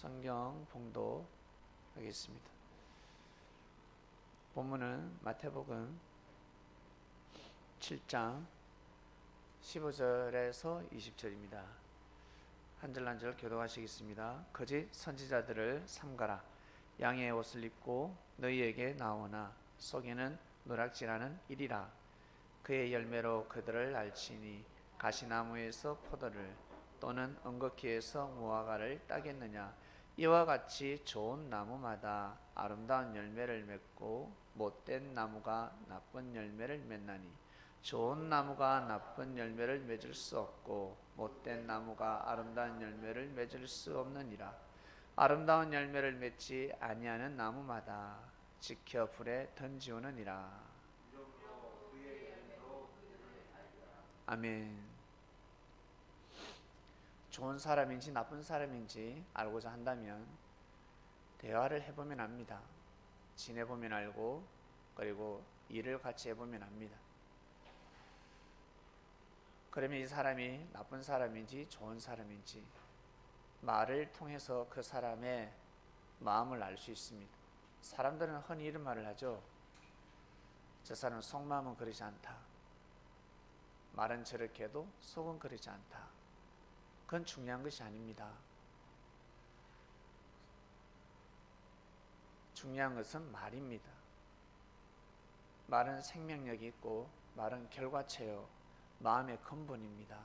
성경 봉독하겠습니다. 본문은 마태복음 7장 15절에서 20절입니다. 한 절 한 절 교독하시겠습니다. 거짓 선지자들을 삼가라. 양의 옷을 입고 너희에게 나오나 속에는 노략질하는 이리라. 그의 열매로 그들을 알지니 가시나무에서 포도를 또는 언거키에서 무화과를 따겠느냐. 이와 같이 좋은 나무마다 아름다운 열매를 맺고 못된 나무가 나쁜 열매를 맺나니 좋은 나무가 나쁜 열매를 맺을 수 없고 못된 나무가 아름다운 열매를 맺을 수 없느니라. 아름다운 열매를 맺지 아니하는 나무마다 지켜 불에 던지우느니라. 아멘. 좋은 사람인지 나쁜 사람인지 알고자 한다면 대화를 해보면 압니다. 지내보면 알고, 그리고 일을 같이 해보면 압니다. 그러면 이 사람이 나쁜 사람인지 좋은 사람인지 말을 통해서 그 사람의 마음을 알 수 있습니다. 사람들은 흔히 이런 말을 하죠. 저 사람 속마음은 그러지 않다. 말은 저렇게 해도 속은 그러지 않다. 그건 중요한 것이 아닙니다. 중요한 것은 말입니다. 말은 생명력이 있고 말은 결과체요 마음의 근본입니다.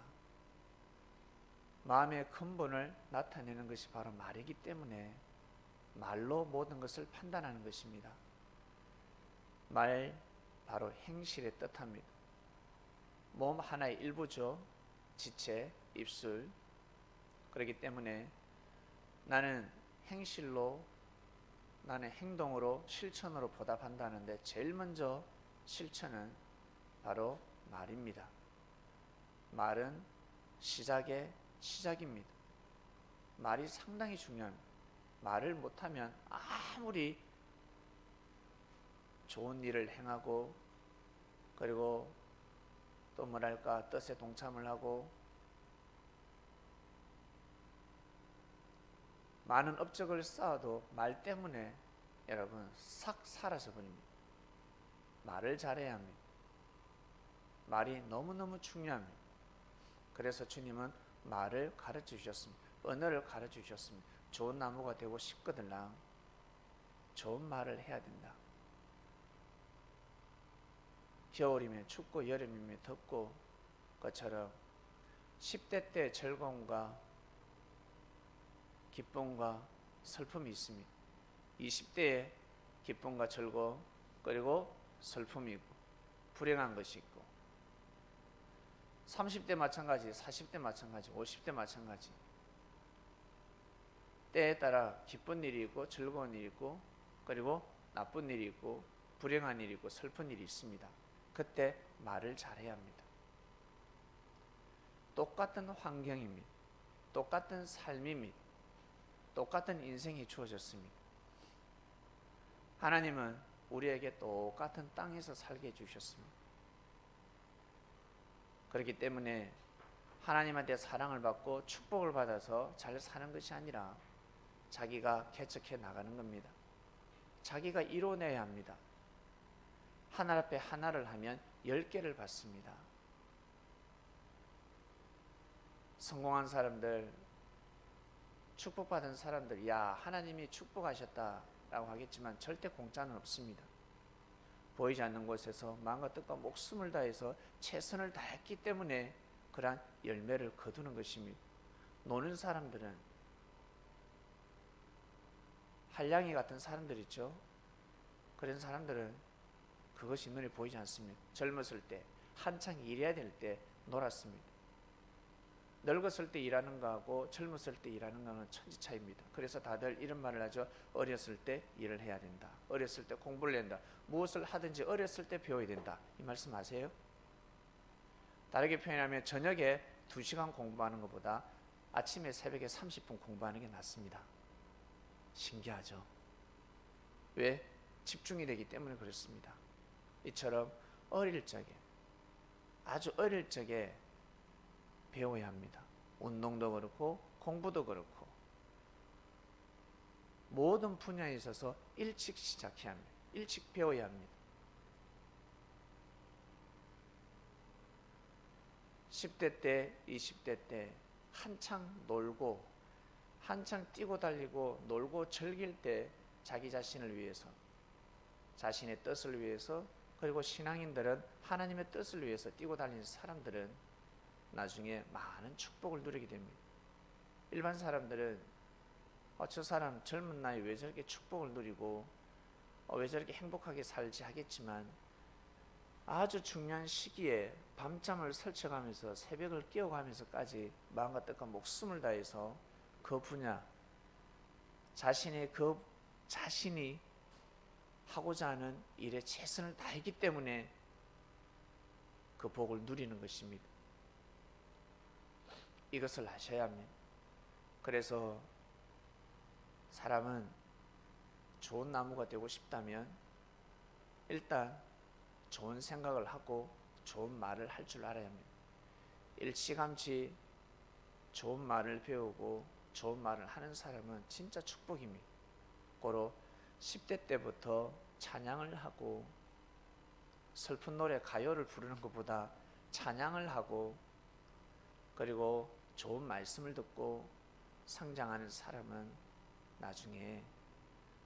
마음의 근본을 나타내는 것이 바로 말이기 때문에 말로 모든 것을 판단하는 것입니다. 말 바로 행실의 뜻합니다. 몸 하나의 일부죠. 지체, 입술. 그렇기 때문에 나는 행실로, 나는 행동으로, 실천으로 보답한다는데 제일 먼저 실천은 바로 말입니다. 말은 시작의 시작입니다. 말이 상당히 중요합니다. 말을 못하면 아무리 좋은 일을 행하고, 그리고 또 뭐랄까 뜻에 동참을 하고 많은 업적을 쌓아도 말 때문에 여러분 싹 사라져 버립니다. 말을 잘해야 합니다. 말이 너무너무 중요합니다. 그래서 주님은 말을 가르쳐 주셨습니다. 언어를 가르쳐 주셨습니다. 좋은 나무가 되고 싶거든요. 좋은 말을 해야 된다. 겨울이면 춥고 여름이면 덥고 것처럼 10대 때 즐거움과 기쁨과 슬픔이 있습니다. 20대에 기쁨과 즐거움, 그리고 슬픔이 있고 불행한 것이 있고 30대 마찬가지, 40대 마찬가지, 50대 마찬가지. 때에 따라 기쁜 일이 있고 즐거운 일이 있고 그리고 나쁜 일이 있고 불행한 일이 있고 슬픈 일이 있습니다. 그때 말을 잘해야 합니다. 똑같은 환경입니다. 똑같은 삶입니다. 똑같은 인생이 주어졌습니다. 하나님은 우리에게 똑같은 땅에서 살게 해주셨습니다. 그렇기 때문에 하나님한테 사랑을 받고 축복을 받아서 잘 사는 것이 아니라 자기가 개척해 나가는 겁니다. 자기가 이뤄내야 합니다. 하나 앞에 하나를 하면 10개를 받습니다. 성공한 사람들, 축복받은 사람들, 야 하나님이 축복하셨다라고 하겠지만 절대 공짜는 없습니다. 보이지 않는 곳에서 마음과 뜻과 목숨을 다해서 최선을 다했기 때문에 그러한 열매를 거두는 것입니다. 노는 사람들은 한량이 같은 사람들 있죠. 그런 사람들은 그것이 눈에 보이지 않습니다. 젊었을 때 한창 일해야 될 때 놀았습니다. 늙었을 때 일하는 거하고 젊었을 때 일하는 거는 천지 차이입니다. 그래서 다들 이런 말을 하죠. 어렸을 때 일을 해야 된다. 어렸을 때 공부를 해야 된다. 무엇을 하든지 어렸을 때 배워야 된다. 이 말씀 아세요? 다르게 표현하면 저녁에 2시간 공부하는 것보다 아침에 새벽에 30분 공부하는 게 낫습니다. 신기하죠? 왜? 집중이 되기 때문에 그렇습니다. 이처럼 어릴 적에, 아주 어릴 적에 배워야 합니다. 운동도 그렇고 공부도 그렇고 모든 분야에 있어서 일찍 시작해야 합니다. 일찍 배워야 합니다. 10대 때, 20대 때 한창 놀고 한창 뛰고 달리고 놀고 즐길 때 자기 자신을 위해서, 자신의 뜻을 위해서, 그리고 신앙인들은 하나님의 뜻을 위해서 뛰고 달리는 사람들은 나중에 많은 축복을 누리게 됩니다. 일반 사람들은 저 사람 젊은 나이에 왜 저렇게 축복을 누리고 왜 저렇게 행복하게 살지 하겠지만, 아주 중요한 시기에 밤잠을 설쳐가면서 새벽을 깨어가면서까지 마음과 뜻과 목숨을 다해서 그 분야, 자신이 하고자 하는 일에 최선을 다했기 때문에 그 복을 누리는 것입니다. 이것을 아셔야 합니다. 그래서 사람은 좋은 나무가 되고 싶다면 일단 좋은 생각을 하고 좋은 말을 할 줄 알아야 합니다. 일찌감치 좋은 말을 배우고 좋은 말을 하는 사람은 진짜 축복입니다. 고로 10대 때부터 찬양을 하고, 슬픈 노래 가요를 부르는 것보다 찬양을 하고, 그리고 좋은 말씀을 듣고 성장하는 사람은 나중에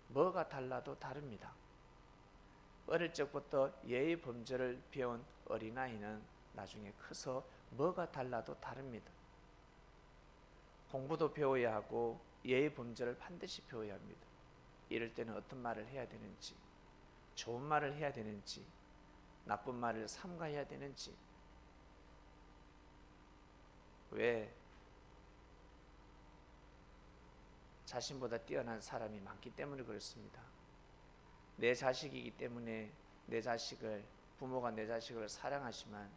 뭐가 달라도 다릅니다. 어릴 적부터 예의 범절을 배운 어린아이는 나중에 커서 뭐가 달라도 다릅니다. 공부도 배워야 하고 예의 범절을 반드시 배워야 합니다. 이럴 때는 어떤 말을 해야 되는지, 좋은 말을 해야 되는지, 나쁜 말을 삼가해야 되는지. 왜? 자신보다 뛰어난 사람이 많기 때문에 그렇습니다. 내 자식이기 때문에 부모가 내 자식을 사랑하지만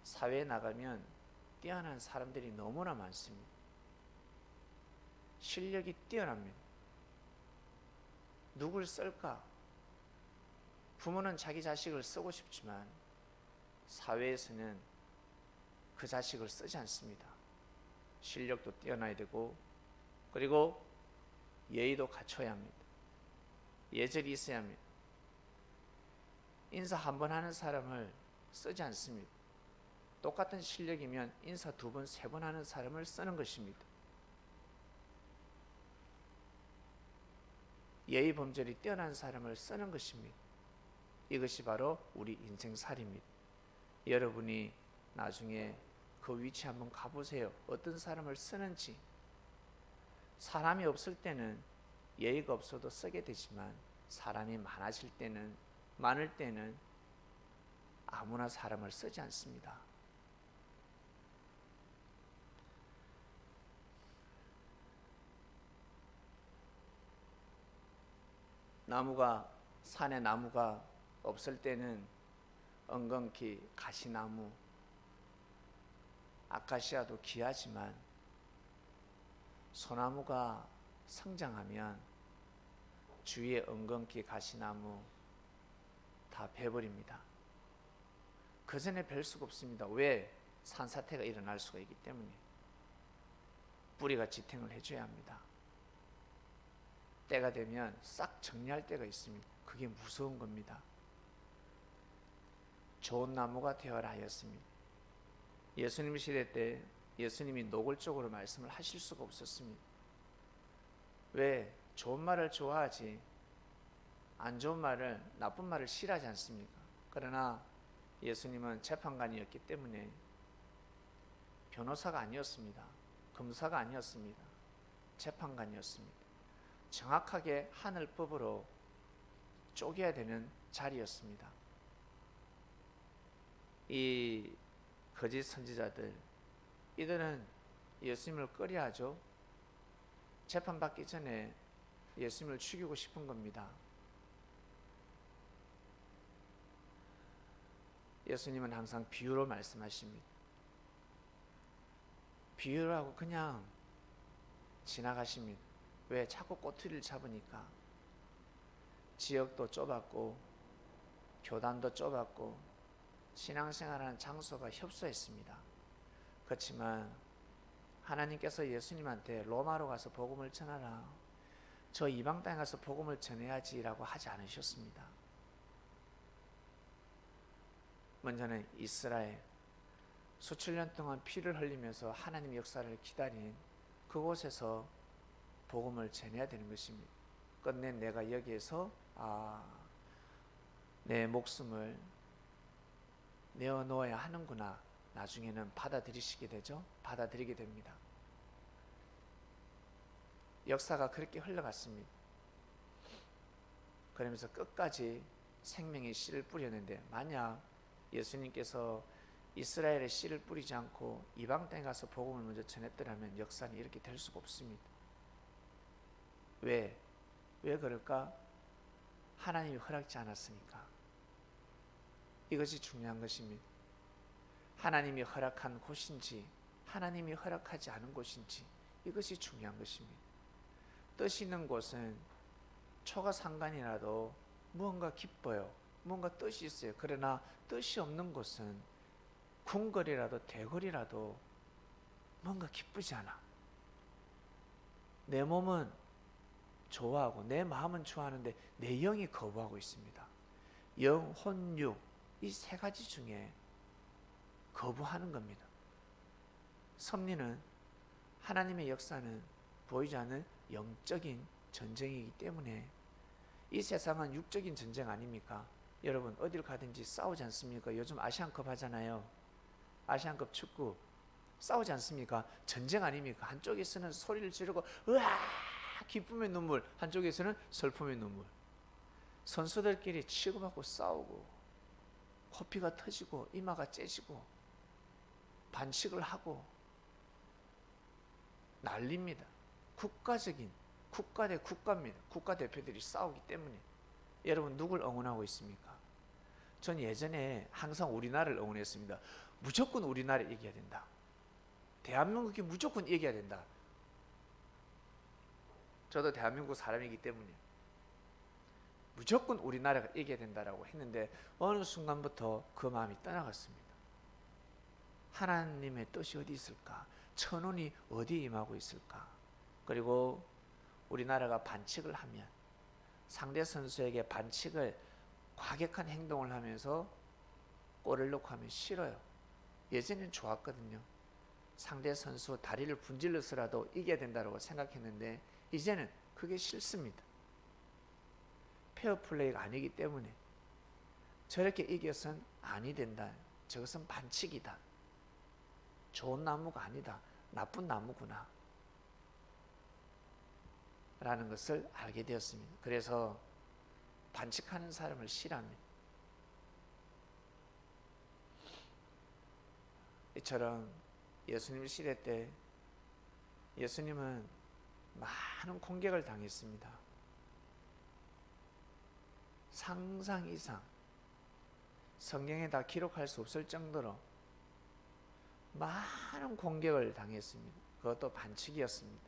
사회에 나가면 뛰어난 사람들이 너무나 많습니다. 실력이 뛰어납니다. 누굴 쓸까? 부모는 자기 자식을 쓰고 싶지만 사회에서는 그 자식을 쓰지 않습니다. 실력도 뛰어나야 되고, 그리고 예의도 갖춰야 합니다. 예절이 있어야 합니다. 인사 한 번 하는 사람을 쓰지 않습니다. 똑같은 실력이면 인사 2번, 3번 하는 사람을 쓰는 것입니다. 예의 범절이 뛰어난 사람을 쓰는 것입니다. 이것이 바로 우리 인생살이입니다. 여러분이 나중에 그 위치 한번 가보세요. 어떤 사람을 쓰는지. 사람이 없을 때는 예의가 없어도 쓰게 되지만, 사람이 많을 때는 아무나 사람을 쓰지 않습니다. 산에 나무가 없을 때는 엉겅퀴 가시나무, 아카시아도 귀하지만 소나무가 성장하면 주위에 엉겅퀴 가시나무 다 베버립니다. 그 전에 뵐 수가 없습니다. 왜? 산사태가 일어날 수가 있기 때문에. 뿌리가 지탱을 해줘야 합니다. 때가 되면 싹 정리할 때가 있습니다. 그게 무서운 겁니다. 좋은 나무가 되어라 하였습니다. 예수님 시대 때 예수님이 노골적으로 말씀을 하실 수가 없었습니다. 왜? 좋은 말을 좋아하지 안 좋은 말을, 나쁜 말을 싫어하지 않습니까? 그러나 예수님은 재판관이었기 때문에 변호사가 아니었습니다. 검사가 아니었습니다. 재판관이었습니다. 정확하게 하늘법으로 쪼개야 되는 자리였습니다. 이 거짓 선지자들, 이들은 예수님을 꺼려하죠. 재판받기 전에 예수님을 죽이고 싶은 겁니다. 예수님은 항상 비유로 말씀하십니다. 비유를 하고 그냥 지나가십니다. 왜? 자꾸 꼬투리를 잡으니까. 지역도 좁았고 교단도 좁았고 신앙생활하는 장소가 협소했습니다. 그렇지만 하나님께서 예수님한테 로마로 가서 복음을 전하라, 저 이방 땅에 가서 복음을 전해야지라고 하지 않으셨습니다. 먼저는 이스라엘, 수천 년 동안 피를 흘리면서 하나님의 역사를 기다린 그곳에서 복음을 전해야 되는 것입니다. 끝내 내가 여기에서 내 목숨을 내어놓아야 하는구나, 나중에는 받아들이시게 되죠. 받아들이게 됩니다. 역사가 그렇게 흘러갔습니다. 그러면서 끝까지 생명의 씨를 뿌렸는데, 만약 예수님께서 이스라엘에 씨를 뿌리지 않고 이방 땅에 가서 복음을 먼저 전했더라면 역사는 이렇게 될 수가 없습니다. 왜 그럴까? 하나님이 허락지 않았으니까. 이것이 중요한 것입니다. 하나님이 허락한 곳인지 하나님이 허락하지 않은 곳인지, 이것이 중요한 것입니다. 뜻 있는 곳은 초가상간이라도 무언가 기뻐요. 무언가 뜻이 있어요. 그러나 뜻이 없는 곳은 궁궐이라도 대궐이라도 뭔가 기쁘지 않아. 내 몸은 좋아하고 내 마음은 좋아하는데 내 영이 거부하고 있습니다. 영, 혼, 육, 이 세 가지 중에 거부하는 겁니다. 섭리는, 하나님의 역사는 보이지 않는 영적인 전쟁이기 때문에, 이 세상은 육적인 전쟁 아닙니까? 여러분 어딜 가든지 싸우지 않습니까? 요즘 아시안컵 하잖아요. 아시안컵 축구 싸우지 않습니까? 전쟁 아닙니까? 한쪽에서는 소리를 지르고 으아 기쁨의 눈물, 한쪽에서는 슬픔의 눈물. 선수들끼리 치고받고 싸우고 코피가 터지고 이마가 째지고 반칙을 하고 난립니다. 국가적인, 국가 대 국가입니다. 국가대표들이 싸우기 때문에. 여러분 누굴 응원하고 있습니까? 전 예전에 항상 우리나라를 응원했습니다. 무조건 우리나라 이겨야 된다. 대한민국이 무조건 이겨야 된다. 저도 대한민국 사람이기 때문에 무조건 우리나라가 이겨야 된다라고 했는데, 어느 순간부터 그 마음이 떠나갔습니다. 하나님의 뜻이 어디 있을까? 천운이 어디에 임하고 있을까? 그리고 우리나라가 반칙을 하면, 상대 선수에게 반칙을, 과격한 행동을 하면서 골을 넣고 하면 싫어요. 예전엔 좋았거든요. 상대 선수 다리를 분질러서라도 이겨야 된다고 생각했는데 이제는 그게 싫습니다. 페어플레이가 아니기 때문에 저렇게 이겨서는 아니 된다. 저것은 반칙이다. 좋은 나무가 아니다. 나쁜 나무구나. 라는 것을 알게 되었습니다. 그래서 반칙하는 사람을 싫어합니다. 이처럼 예수님 시대 때 예수님은 많은 공격을 당했습니다. 상상 이상, 성경에 다 기록할 수 없을 정도로 많은 공격을 당했습니다. 그것도 반칙이었습니다.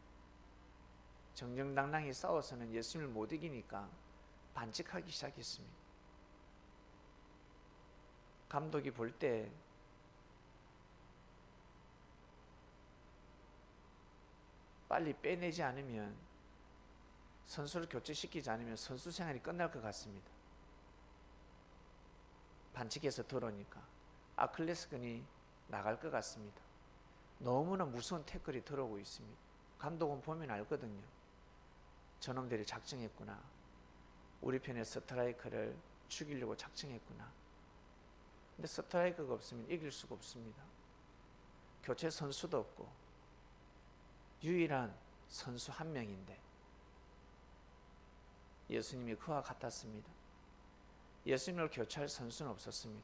정정당당히 싸워서는 예수님을 못 이기니까 반칙하기 시작했습니다. 감독이 볼 때 빨리 빼내지 않으면, 선수를 교체시키지 않으면 선수 생활이 끝날 것 같습니다. 반칙해서 들어오니까 아킬레스건이 나갈 것 같습니다. 너무나 무서운 태클이 들어오고 있습니다. 감독은 보면 알거든요. 저놈들이 작정했구나. 우리 편의 스트라이커를 죽이려고 작정했구나. 근데 스트라이커가 없으면 이길 수가 없습니다. 교체 선수도 없고 유일한 선수 한 명인데 예수님이 그와 같았습니다. 예수님을 교체할 선수는 없었습니다.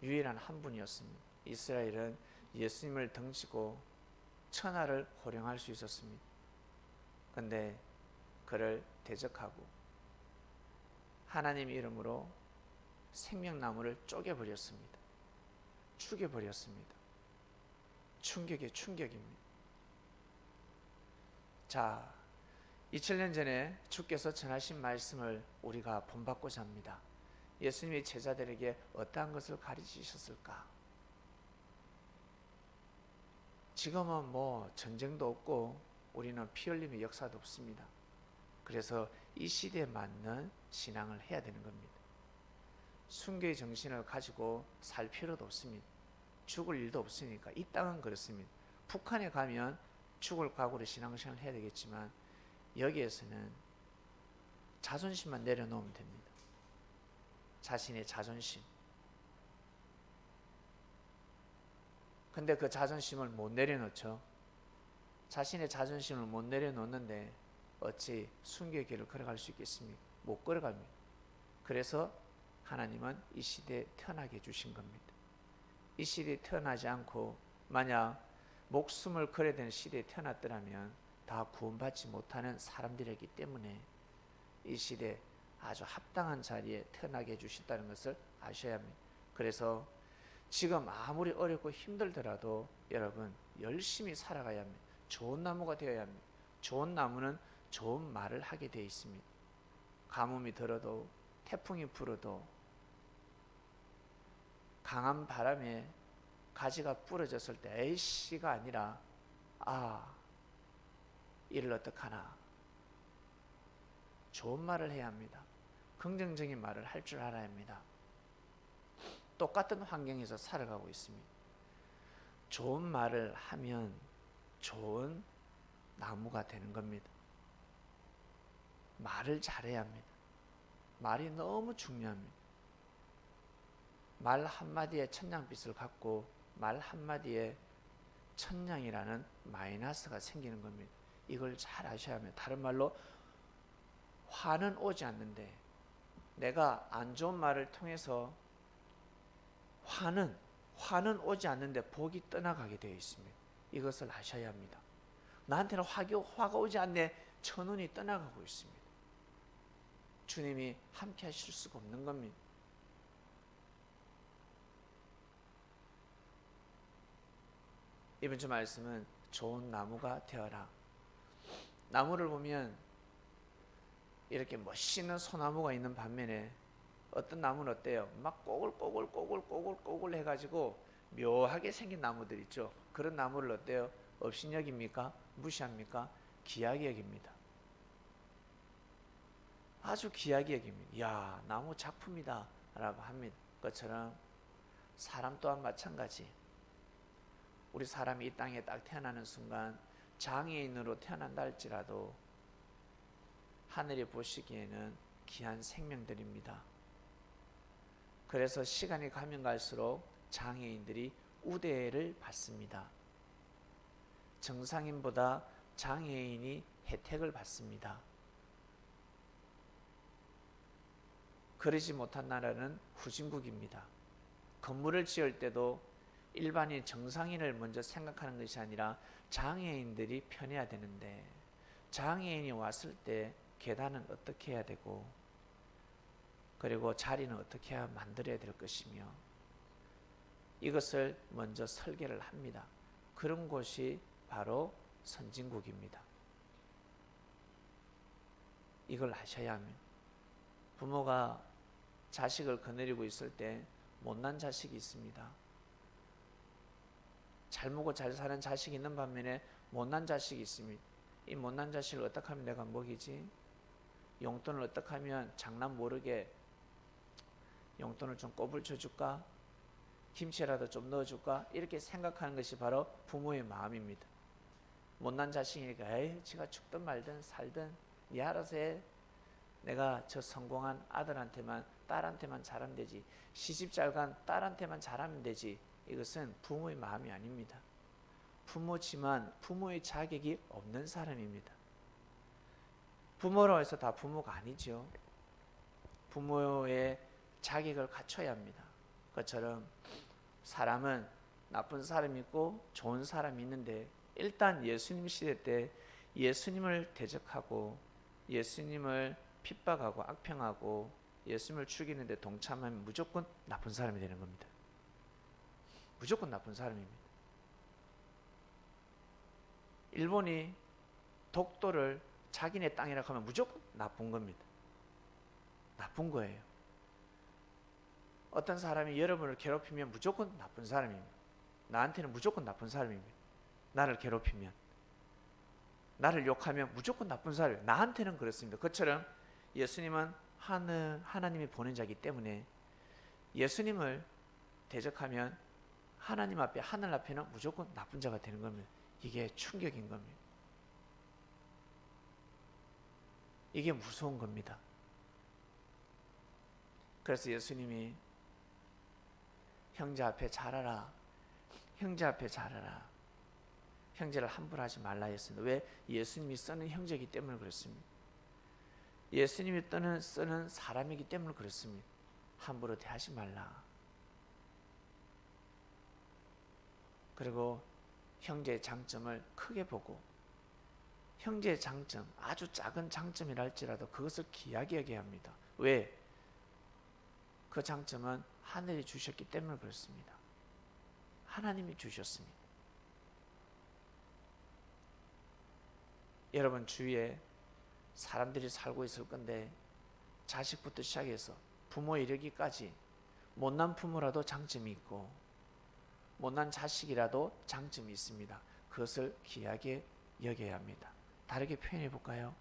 유일한 한 분이었습니다. 이스라엘은 예수님을 등지고 천하를 호령할 수 있었습니다. 그런데 그를 대적하고 하나님 이름으로 생명나무를 쪼개버렸습니다. 죽여버렸습니다. 충격에 충격입니다. 자, 2000년 전에 주께서 전하신 말씀을 우리가 본받고자 합니다. 예수님의 제자들에게 어떠한 것을 가르치셨을까? 지금은 뭐 전쟁도 없고 우리는 피 흘림의 역사도 없습니다. 그래서 이 시대에 맞는 신앙을 해야 되는 겁니다. 순교의 정신을 가지고 살 필요도 없습니다. 죽을 일도 없으니까. 이 땅은 그렇습니다. 북한에 가면 죽을 각오로 신앙생활을 해야 되겠지만 여기에서는 자존심만 내려놓으면 됩니다. 자신의 자존심. 근데 그 자존심을 못 내려놓죠. 자신의 자존심을 못 내려놓는데 어찌 순교의 길을 걸어갈 수 있겠습니까? 못 걸어갑니다. 그래서 하나님은 이 시대에 태어나게 해주신 겁니다. 이 시대에 태어나지 않고 만약 목숨을 걸어야 되는 시대에 태어났더라면 다 구원받지 못하는 사람들이기 때문에 이 시대에 아주 합당한 자리에 태어나게 해주셨다는 것을 아셔야 합니다. 그래서 지금 아무리 어렵고 힘들더라도 여러분 열심히 살아가야 합니다. 좋은 나무가 되어야 합니다. 좋은 나무는 좋은 말을 하게 되어 있습니다. 가뭄이 들어도 태풍이 불어도 강한 바람에 가지가 부러졌을 때 에이씨가 아니라 이를 어떡하나, 좋은 말을 해야 합니다. 긍정적인 말을 할 줄 알아야 합니다. 똑같은 환경에서 살아가고 있습니다. 좋은 말을 하면 좋은 나무가 되는 겁니다. 말을 잘해야 합니다. 말이 너무 중요합니다. 말 한마디에 천냥빚을 갖고 말 한마디에 천냥이라는 마이너스가 생기는 겁니다. 이걸 잘 아셔야 합니다. 다른 말로 화는 오지 않는데 내가 안 좋은 말을 통해서 화는 오지 않는데 복이 떠나가게 되어 있습니다. 이것을 아셔야 합니다. 나한테는 화가 오지 않네, 천운이 떠나가고 있습니다. 주님이 함께 하실 수가 없는 겁니다. 이번 주 말씀은 좋은 나무가 되어라. 나무를 보면 이렇게 멋있는 소나무가 있는 반면에 어떤 나무는 어때요? 막 꼬글꼬글 해가지고 묘하게 생긴 나무들 있죠. 그런 나무를 어때요? 업신여깁니까? 무시합니까? 귀하게 여깁니다. 아주 귀하게 여깁니다. 야, 나무 작품이다 라고 합니다. 그것처럼 사람 또한 마찬가지. 우리 사람이 이 땅에 딱 태어나는 순간 장애인으로 태어난다 할지라도 하늘이 보시기에는 귀한 생명들입니다. 그래서 시간이 가면 갈수록 장애인들이 우대를 받습니다. 정상인보다 장애인이 혜택을 받습니다. 그러지 못한 나라는 후진국입니다. 건물을 지을 때도 일반인 정상인을 먼저 생각하는 것이 아니라 장애인들이 편해야 되는데 장애인이 왔을 때 계단은 어떻게 해야 되고 그리고 자리는 어떻게 만들어야 될 것이며 이것을 먼저 설계를 합니다. 그런 곳이 바로 선진국입니다. 이걸 아셔야 합니다. 부모가 자식을 거느리고 있을 때 못난 자식이 있습니다. 잘 먹고 잘 사는 자식이 있는 반면에 못난 자식이 있습니다. 이 못난 자식을 어떻게 하면 내가 먹이지? 용돈을 어떻게 하면 장난 모르게 용돈을 좀 꼬불쳐 줄까? 김치라도 좀 넣어줄까? 이렇게 생각하는 것이 바로 부모의 마음입니다. 못난 자식이니까 에이 지가 죽든 말든 살든 네 알아서 해. 내가 저 성공한 아들한테만 딸한테만 잘하면 되지. 시집 잘 간 딸한테만 잘하면 되지. 이것은 부모의 마음이 아닙니다. 부모지만 부모의 자격이 없는 사람입니다. 부모라고 해서 다 부모가 아니죠. 부모의 자격을 갖춰야 합니다. 그것처럼 사람은 나쁜 사람이 있고 좋은 사람이 있는데 일단 예수님 시대 때 예수님을 대적하고 예수님을 핍박하고 악평하고 예수님을 죽이는데 동참하면 무조건 나쁜 사람이 되는 겁니다. 무조건 나쁜 사람입니다. 일본이 독도를 자기네 땅이라고 하면 무조건 나쁜 겁니다. 나쁜 거예요. 어떤 사람이 여러분을 괴롭히면 무조건 나쁜 사람입니다. 나한테는 무조건 나쁜 사람입니다. 나를 괴롭히면. 나를 욕하면 무조건 나쁜 사람이에요. 나한테는 그렇습니다. 그처럼 예수님은 하나님이 보낸 자이기 때문에 예수님을 대적하면 하나님 앞에, 하늘 앞에는 무조건 나쁜 자가 되는 겁니다. 이게 충격인 겁니다. 이게 무서운 겁니다. 그래서 예수님이 형제 앞에 잘하라, 형제 앞에 잘하라, 형제를 함부로 하지 말라 했습니다. 왜? 예수님이 쓰는 형제이기 때문에 그렇습니다. 예수님이 쓰는 사람이기 때문에 그렇습니다. 함부로 대하지 말라. 그리고 형제의 장점을 크게 보고, 형제의 장점, 아주 작은 장점이라 할지라도 그것을 귀하게 여겨야 합니다. 왜? 그 장점은 하늘이 주셨기 때문에 그렇습니다. 하나님이 주셨습니다. 여러분 주위에 사람들이 살고 있을 건데 자식부터 시작해서 부모 이르기까지 못난 부모라도 장점이 있고 못난 자식이라도 장점이 있습니다. 그것을 귀하게 여겨야 합니다. 다르게 표현해 볼까요?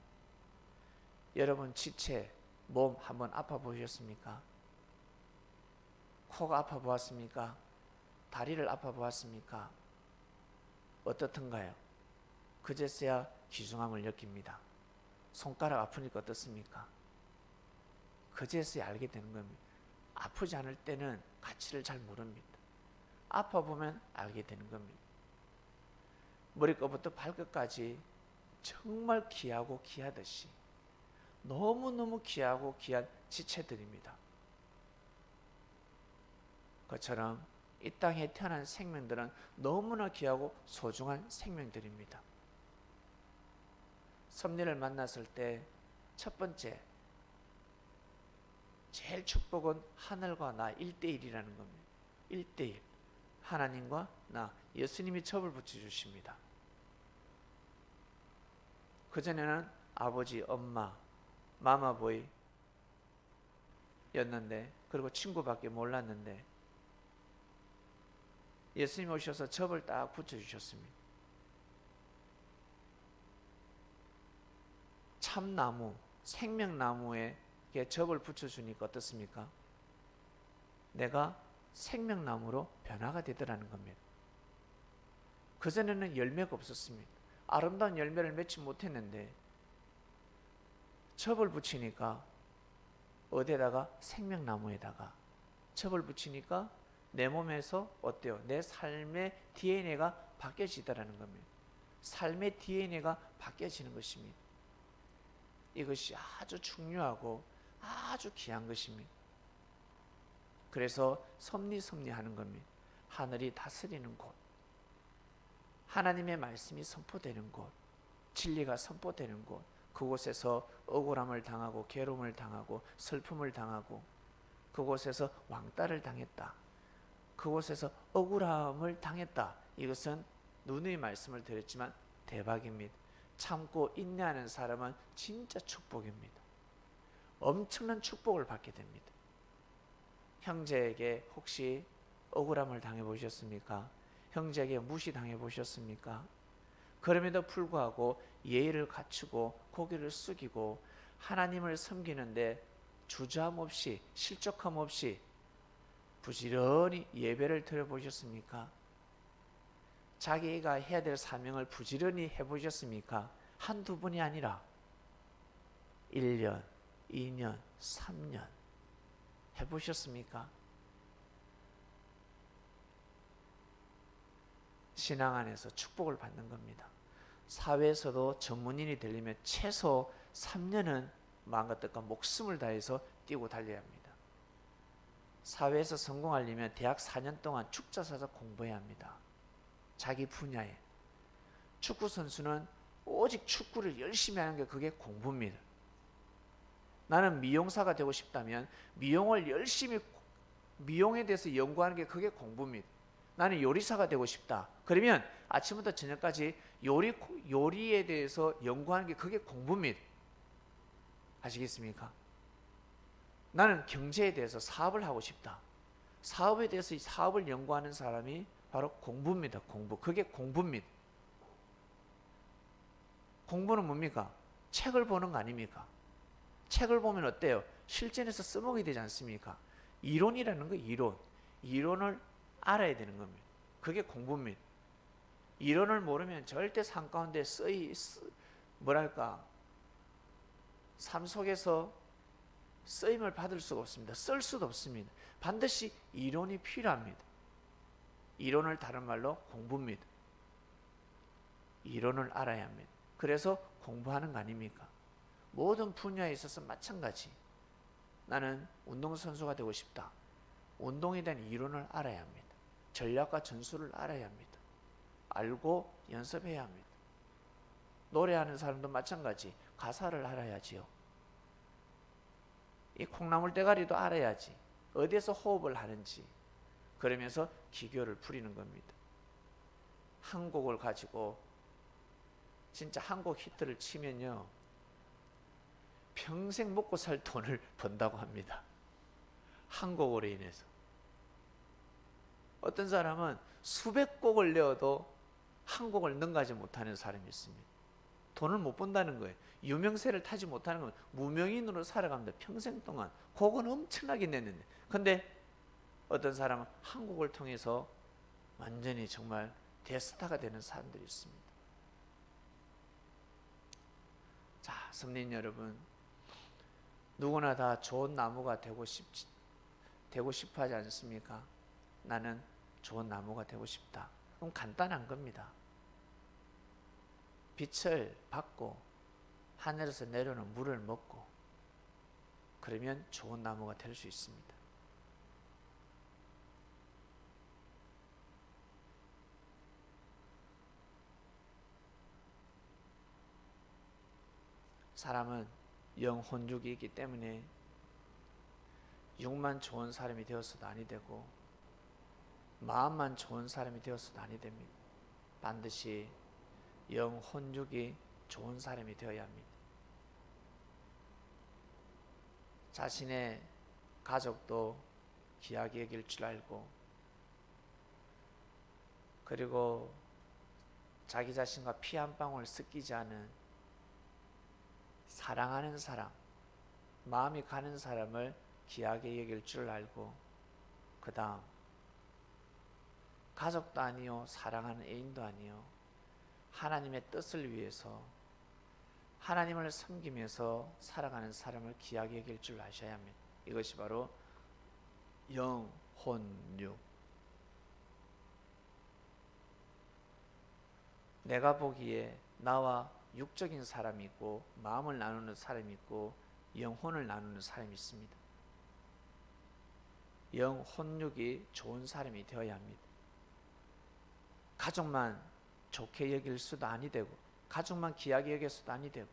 여러분 지체, 몸 한번 아파 보셨습니까? 코가 아파 보았습니까? 다리를 아파 보았습니까? 어떻던가요? 그제서야 귀중함을 느낍니다. 손가락 아프니까 어떻습니까? 그제서야 알게 되는 겁니다. 아프지 않을 때는 가치를 잘 모릅니다. 아파 보면 알게 되는 겁니다. 머리끝부터 발끝까지 정말 귀하고 귀하듯이 너무너무 귀하고 귀한 지체들입니다. 그처럼 이 땅에 태어난 생명들은 너무나 귀하고 소중한 생명들입니다. 섭리를 만났을 때 첫 번째 제일 축복은 하늘과 나 1대1이라는 겁니다. 1대1 하나님과 나, 예수님이 첩을 붙여주십니다. 그전에는 아버지, 엄마, 마마보이 였는데, 그리고 친구밖에 몰랐는데 예수님 오셔서 첩을 딱 붙여주셨습니다. 참나무, 생명나무에 첩을 붙여주니까 어떻습니까? 내가 생명나무로 변화가 되더라는 겁니다. 그전에는 열매가 없었습니다. 아름다운 열매를 맺지 못했는데 첩을 붙이니까 어디에다가? 생명나무에다가 첩을 붙이니까 내 몸에서 어때요? 내 삶의 DNA가 바뀌어지더라는 겁니다. 삶의 DNA가 바뀌어지는 것입니다. 이것이 아주 중요하고 아주 귀한 것입니다. 그래서 섭리하는 겁니다. 하늘이 다스리는 곳, 하나님의 말씀이 선포되는 곳, 진리가 선포되는 곳, 그곳에서 억울함을 당하고 괴로움을 당하고 슬픔을 당하고 그곳에서 왕따를 당했다, 그곳에서 억울함을 당했다. 이것은 누누이 말씀을 드렸지만 대박입니다. 참고 인내하는 사람은 진짜 축복입니다. 엄청난 축복을 받게 됩니다. 형제에게 혹시 억울함을 당해 보셨습니까? 형제에게 무시당해 보셨습니까? 그럼에도 불구하고 예의를 갖추고 고개를 숙이고 하나님을 섬기는데 주저함 없이 실족함 없이 부지런히 예배를 드려보셨습니까? 자기가 해야 될 사명을 부지런히 해보셨습니까? 한두 분이 아니라 1년, 2년, 3년 해보셨습니까? 신앙 안에서 축복을 받는 겁니다. 사회에서도 전문인이 되려면 최소 3년은 마음과 뜻과 목숨을 다해서 뛰고 달려야 합니다. 사회에서 성공하려면 대학 4년 동안 축자사서 공부해야 합니다. 자기 분야에. 축구 선수는 오직 축구를 열심히 하는 게 그게 공부입니다. 나는 미용사가 되고 싶다면 미용을 열심히, 미용에 대해서 연구하는 게 그게 공부입니다. 나는 요리사가 되고 싶다. 그러면 아침부터 저녁까지 요리에 대해서 연구하는 게 그게 공부입니다. 아시겠습니까? 나는 경제에 대해서 사업을 하고 싶다. 사업에 대해서 이 사업을 연구하는 사람이 바로 공부입니다. 공부. 그게 공부입니다. 공부는 뭡니까? 책을 보는 거 아닙니까? 책을 보면 어때요? 실전에서 써먹게 되지 않습니까? 이론이라는 거 이론. 이론을 알아야 되는 겁니다. 그게 공부입니다. 이론을 모르면 절대 삶 가운데 삶 속에서 쓰임을 받을 수가 없습니다. 쓸 수도 없습니다. 반드시 이론이 필요합니다. 이론을 다른 말로 공부입니다. 이론을 알아야 합니다. 그래서 공부하는 거 아닙니까? 모든 분야에 있어서 마찬가지. 나는 운동선수가 되고 싶다. 운동에 대한 이론을 알아야 합니다. 전략과 전술을 알아야 합니다. 알고 연습해야 합니다. 노래하는 사람도 마찬가지. 가사를 알아야지요. 이 콩나물 대가리도 알아야지. 어디에서 호흡을 하는지. 그러면서 기교를 부리는 겁니다. 한 곡을 가지고 진짜 한 곡 히트를 치면요, 평생 먹고 살 돈을 번다고 합니다. 한 곡으로 인해서. 어떤 사람은 수백 곡을 내어도 한 곡을 능가하지 못하는 사람이 있습니다. 돈을 못 번다는 거예요. 유명세를 타지 못하는 건 무명인으로 살아갑니다. 평생 동안 곡은 엄청나게 냈는데, 근데 어떤 사람은 한 곡을 통해서 완전히 정말 대스타가 되는 사람들이 있습니다. 자, 성도님 여러분, 누구나 다 좋은 나무가 되고 싶어 하지 않습니까? 나는 좋은 나무가 되고 싶다. 그럼 간단한 겁니다. 빛을 받고 하늘에서 내려오는 물을 먹고, 그러면 좋은 나무가 될 수 있습니다. 사람은 영혼육이 있기 때문에 육만 좋은 사람이 되었어도 아니 되고 마음만 좋은 사람이 되었어도 아니 됩니다. 반드시 영혼육이 좋은 사람이 되어야 합니다. 자신의 가족도 귀하게 여길 줄 알고, 그리고 자기 자신과 피 한 방울 섞이지 않은 사랑하는 사람, 마음이 가는 사람을 귀하게 여길 줄 알고, 그 다음 가족도 아니요, 사랑하는 애인도 아니요, 하나님의 뜻을 위해서 하나님을 섬기면서 살아가는 사람을 귀하게 여길 줄 아셔야 합니다. 이것이 바로 영혼육. 내가 보기에 나와 육적인 사람이 있고, 마음을 나누는 사람이 있고, 영혼을 나누는 사람이 있습니다. 영혼육이 좋은 사람이 되어야 합니다. 가족만 좋게 여길 수도 아니 되고, 가족만 귀하게 여길 수도 아니 되고,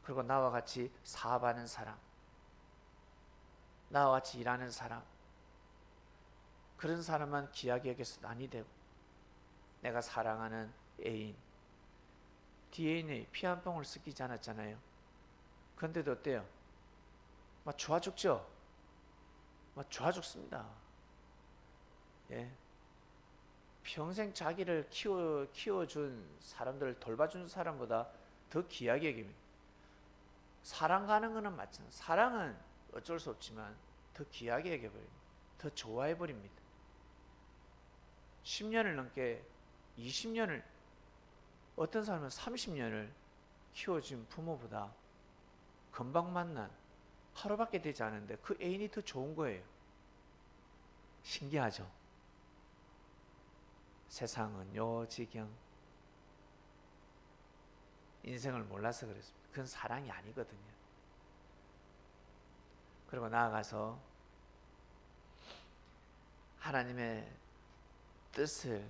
그리고 나와 같이 사업하는 사람, 나와 같이 일하는 사람, 그런 사람만 귀하게 여겨서도 아니 되고, 내가 사랑하는 애인, DNA 피 한 방울 섞이지 않았잖아요. 그런데도 어때요? 막 좋아 죽죠? 막 좋아 죽습니다. 예. 평생 자기를 키워준 사람들을 돌봐준 사람보다 더 귀하게 여깁니다. 사랑하는 것은 마찬가지. 사랑은 어쩔 수 없지만 더 귀하게 여겨버립니다. 더 좋아해버립니다. 10년을 넘게, 20년을, 어떤 사람은 30년을 키워준 부모보다 금방 만난, 하루밖에 되지 않은데 그 애인이 더 좋은 거예요. 신기하죠? 세상은 요 지경. 인생을 몰라서 그렇습니다. 그건 사랑이 아니거든요. 그리고 나아가서 하나님의 뜻을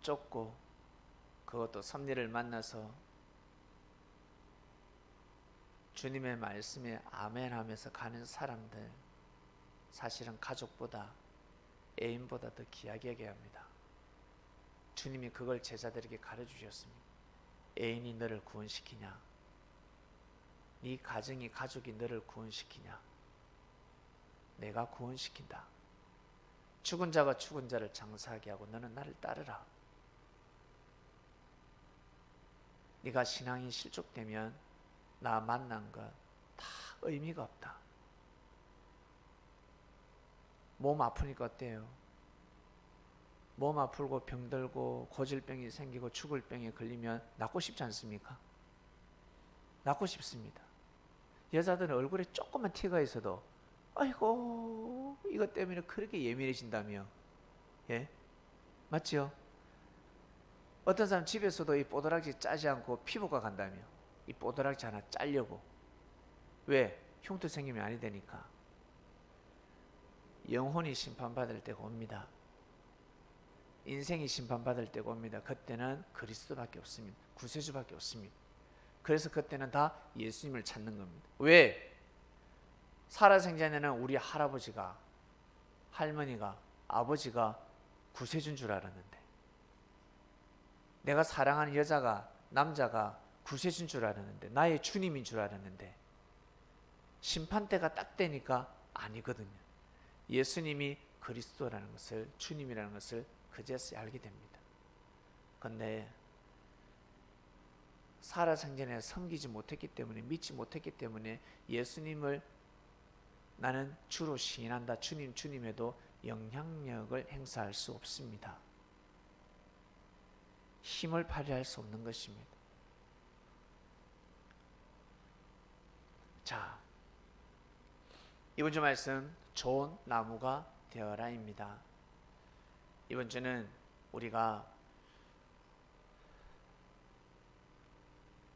쫓고, 그것도 섭리를 만나서 주님의 말씀에 아멘 하면서 가는 사람들, 사실은 가족보다, 애인보다 더 귀하게 여겨야 합니다. 주님이 그걸 제자들에게 가르쳐주셨습니다. 애인이 너를 구원시키냐? 네 가정이, 가족이 너를 구원시키냐? 내가 구원시킨다. 죽은 자가 죽은 자를 장사하게 하고 너는 나를 따르라. 네가 신앙이 실족되면 나 만난 것 다 의미가 없다. 몸 아프니까 어때요? 몸 아프고 병들고 고질병이 생기고 죽을 병에 걸리면 낫고 싶지 않습니까? 낫고 싶습니다. 여자들은 얼굴에 조금만 티가 있어도 아이고 이것 때문에 그렇게 예민해진다며. 예? 맞죠? 어떤 사람 집에서도 이 뽀드락지 짜지 않고 피부가 간다며. 이 뽀드락지 하나 짜려고. 왜? 흉터 생기면 아니 되니까. 영혼이 심판받을 때가 옵니다. 인생이 심판받을 때가 옵니다. 그때는 그리스도밖에 없습니다. 구세주밖에 없습니다. 그래서 그때는 다 예수님을 찾는 겁니다. 왜? 살아생전에는 우리 할아버지가, 할머니가, 아버지가 구세주인 줄 알았는데, 내가 사랑하는 여자가, 남자가 구세주인 줄 알았는데, 나의 주님인 줄 알았는데, 심판때가 딱 되니까 아니거든요. 예수님이 그리스도라는 것을, 주님이라는 것을 그제서야 알게 됩니다. 그런데 살아생전에 섬기지 못했기 때문에, 믿지 못했기 때문에 예수님을 나는 주로 시인한다, 주님에도 영향력을 행사할 수 없습니다. 힘을 발휘할 수 없는 것입니다. 자, 이번 주 말씀 좋은 나무가 되어라입니다. 이번 주는 우리가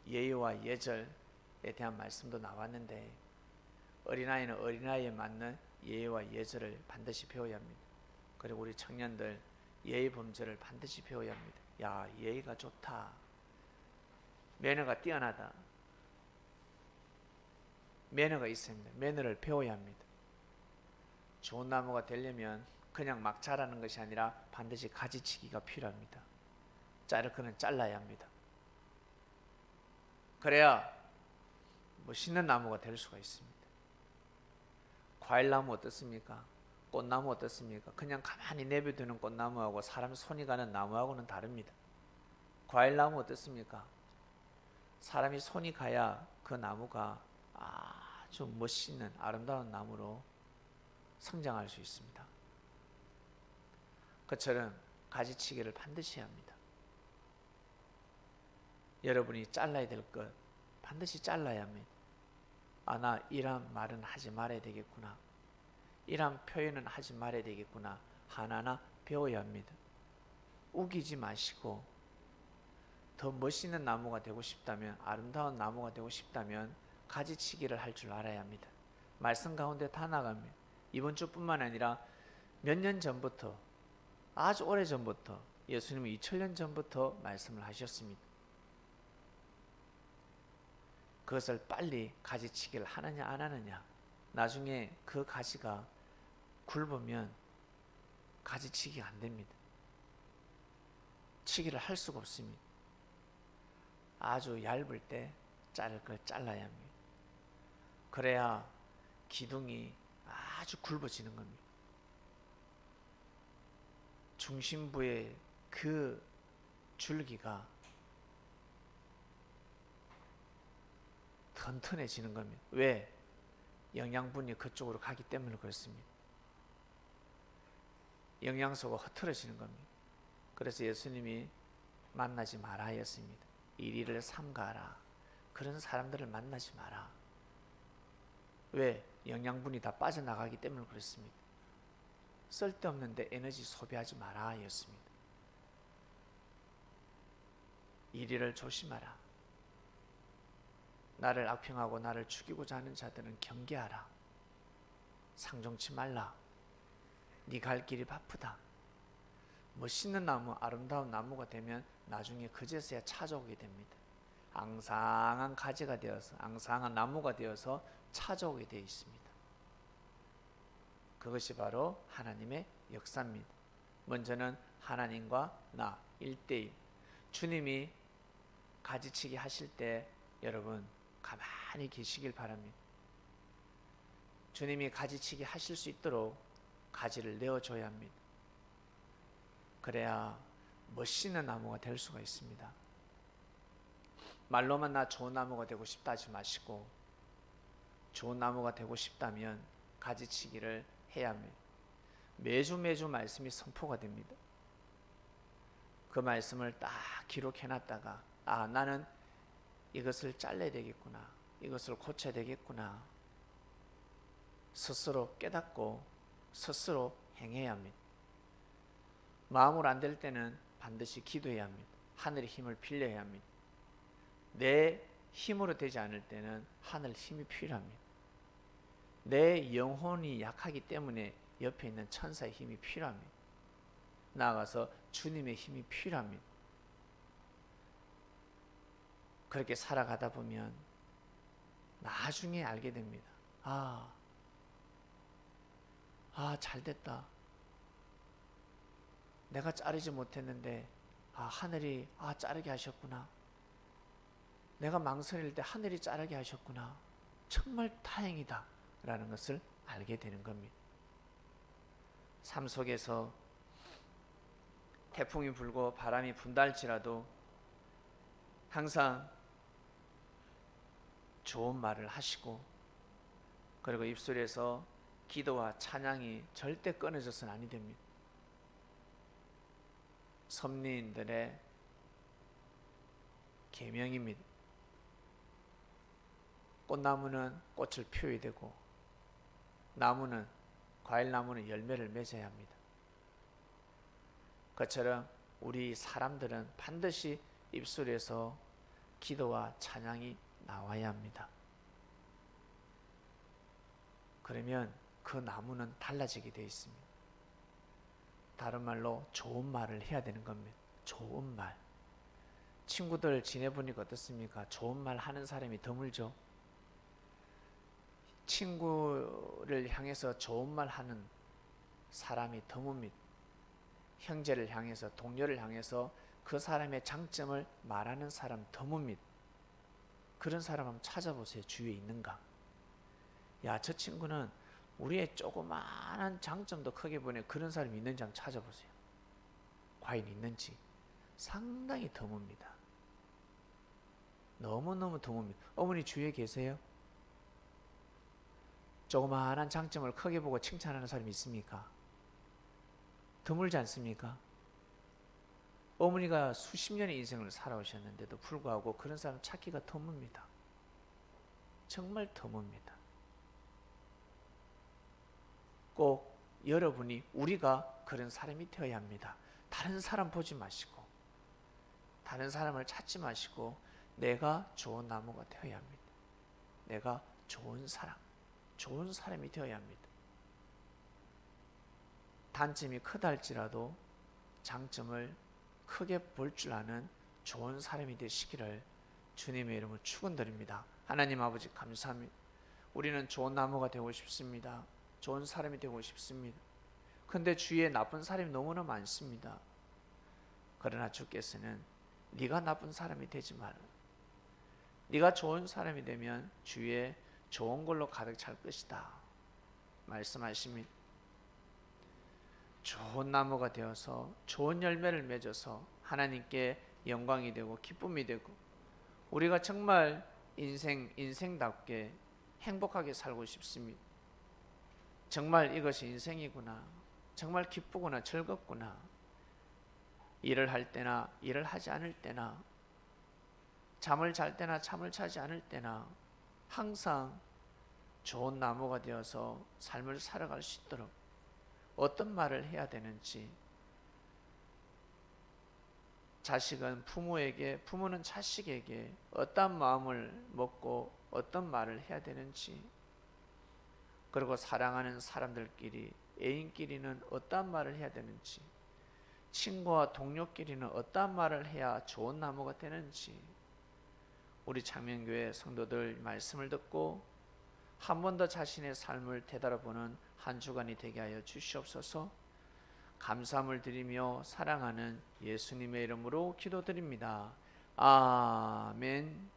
예의와 예절에 대한 말씀도 나왔는데, 어린아이는 어린아이에 맞는 예의와 예절을 반드시 배워야 합니다. 그리고 우리 청년들 예의 범절을 반드시 배워야 합니다. 야, 예의가 좋다, 매너가 뛰어나다, 매너가 있습니다. 매너를 배워야 합니다. 좋은 나무가 되려면 그냥 막 자라는 것이 아니라 반드시 가지치기가 필요합니다. 자를 거는 잘라야 합니다. 그래야 멋있는 나무가 될 수가 있습니다. 과일나무 어떻습니까? 꽃나무 어떻습니까? 그냥 가만히 내버려두는 꽃나무하고 사람 손이 가는 나무하고는 다릅니다. 과일나무 어떻습니까? 사람이 손이 가야 그 나무가 아주 멋있는 아름다운 나무로 성장할 수 있습니다. 그처럼 가지치기를 반드시 해야 합니다. 여러분이 잘라야 될 것 반드시 잘라야 합니다. 나 이런 말은 하지 말아야 되겠구나, 이런 표현은 하지 말아야 되겠구나, 하나하나 배워야 합니다. 우기지 마시고, 더 멋있는 나무가 되고 싶다면, 아름다운 나무가 되고 싶다면 가지치기를 할 줄 알아야 합니다. 말씀 가운데 다 나갑니다. 이번 주뿐만 아니라 몇 년 전부터, 아주 오래 전부터, 예수님은 2000년 전부터 말씀을 하셨습니다. 그것을 빨리 가지치기를 하느냐 안 하느냐, 나중에 그 가지가 굵으면 가지치기가 안 됩니다. 치기를 할 수가 없습니다. 아주 얇을 때 자를 걸 잘라야 합니다. 그래야 기둥이 아주 굵어지는 겁니다. 중심부의 그 줄기가 튼튼해지는 겁니다. 왜? 영양분이 그쪽으로 가기 때문에 그렇습니다. 영양소가 흐트러지는 겁니다. 그래서 예수님이 만나지 마라 하였습니다. 이리를 삼가라. 그런 사람들을 만나지 마라. 왜? 영양분이 다 빠져나가기 때문에 그렇습니다. 쓸데없는데 에너지 소비하지 마라 하였습니다. 이리를 조심하라. 나를 악평하고 나를 죽이고자 하는 자들은 경계하라. 상종치 말라. 네 갈 길이 바쁘다. 멋있는 나무, 아름다운 나무가 되면 나중에 그제서야 찾아오게 됩니다. 앙상한 가지가 되어서, 앙상한 나무가 되어서 찾아오게 되어 있습니다. 그것이 바로 하나님의 역사입니다. 먼저는 하나님과 나 1대1. 주님이 가지치기 하실 때 여러분 가만히 계시길 바랍니다. 주님이 가지치기 하실 수 있도록 가지를 내어줘야 합니다. 그래야 멋있는 나무가 될 수가 있습니다. 말로만 나 좋은 나무가 되고 싶다 하지 마시고, 좋은 나무가 되고 싶다면 가지치기를 해야 합니다. 매주 말씀이 선포가 됩니다. 그 말씀을 딱 기록해놨다가 나는 이것을 잘라야 되겠구나, 이것을 고쳐야 되겠구나, 스스로 깨닫고 스스로 행해야 합니다. 마음으로 안 될 때는 반드시 기도해야 합니다. 하늘의 힘을 빌려야 합니다. 내 힘으로 되지 않을 때는 하늘 힘이 필요합니다. 내 영혼이 약하기 때문에 옆에 있는 천사의 힘이 필요합니다. 나아가서 주님의 힘이 필요합니다. 그렇게 살아가다 보면 나중에 알게 됩니다. 잘됐다. 내가 자르지 못했는데 하늘이 자르게 하셨구나. 내가 망설일 때 하늘이 자르게 하셨구나. 정말 다행이다 라는 것을 알게 되는 겁니다. 삶 속에서 태풍이 불고 바람이 분다 할지라도 항상 좋은 말을 하시고, 그리고 입술에서 기도와 찬양이 절대 끊어져서는 아니 됩니다. 섭리인들의 계명입니다. 꽃나무는 꽃을 피워야 되고, 나무는, 과일나무는 열매를 맺어야 합니다. 그처럼 우리 사람들은 반드시 입술에서 기도와 찬양이 나와야 합니다. 그러면 그 나무는 달라지게 되어 있습니다. 다른 말로 좋은 말을 해야 되는 겁니다. 좋은 말. 친구들 지내보니까 어떻습니까? 좋은 말 하는 사람이 드물죠. 친구를 향해서 좋은 말 하는 사람이 드뭅니다. 형제를 향해서, 동료를 향해서 그 사람의 장점을 말하는 사람 드뭅니다. 그런 사람 한번 찾아보세요. 주위에 있는가? 저 친구는 우리의 조그마한 장점도 크게 보내. 그런 사람이 있는지 한번 찾아보세요. 과연 있는지. 상당히 드뭅니다. 너무너무 드뭅니다. 어머니 주위에 계세요? 조그마한 장점을 크게 보고 칭찬하는 사람이 있습니까? 드물지 않습니까? 어머니가 수십 년의 인생을 살아오셨는데도 불구하고 그런 사람 찾기가 드뭅니다. 정말 드뭅니다. 꼭 여러분이, 우리가 그런 사람이 되어야 합니다. 다른 사람 보지 마시고, 다른 사람을 찾지 마시고, 내가 좋은 나무가 되어야 합니다. 내가 좋은 사람, 좋은 사람이 되어야 합니다. 단점이 크다 할지라도 장점을 크게 볼 줄 아는 좋은 사람이 되시기를 주님의 이름으로 축원드립니다. 하나님 아버지 감사합니다. 우리는 좋은 나무가 되고 싶습니다. 좋은 사람이 되고 싶습니다. 근데 주위에 나쁜 사람이 너무나 많습니다. 그러나 주께서는 네가 나쁜 사람이 되지 마라. 네가 좋은 사람이 되면 주위에 좋은 걸로 가득 찰 것이다 말씀하십니다. 좋은 나무가 되어서 좋은 열매를 맺어서 하나님께 영광이 되고 기쁨이 되고, 우리가 정말 인생답게 행복하게 살고 싶습니다. 정말 이것이 인생이구나, 정말 기쁘구나, 즐겁구나. 일을 할 때나 일을 하지 않을 때나, 잠을 잘 때나 잠을 자지 않을 때나 항상 좋은 나무가 되어서 삶을 살아갈 수 있도록 어떤 말을 해야 되는지, 자식은 부모에게, 부모는 자식에게 어떤 마음을 먹고 어떤 말을 해야 되는지, 그리고 사랑하는 사람들끼리, 애인끼리는 어떤 말을 해야 되는지, 친구와 동료끼리는 어떤 말을 해야 좋은 나무가 되는지, 우리 창명교회 성도들 말씀을 듣고 한 번 더 자신의 삶을 되돌아보는 한 주간이 되게 하여 주시옵소서. 감사함을 드리며 사랑하는 예수님의 이름으로 기도드립니다. 아멘.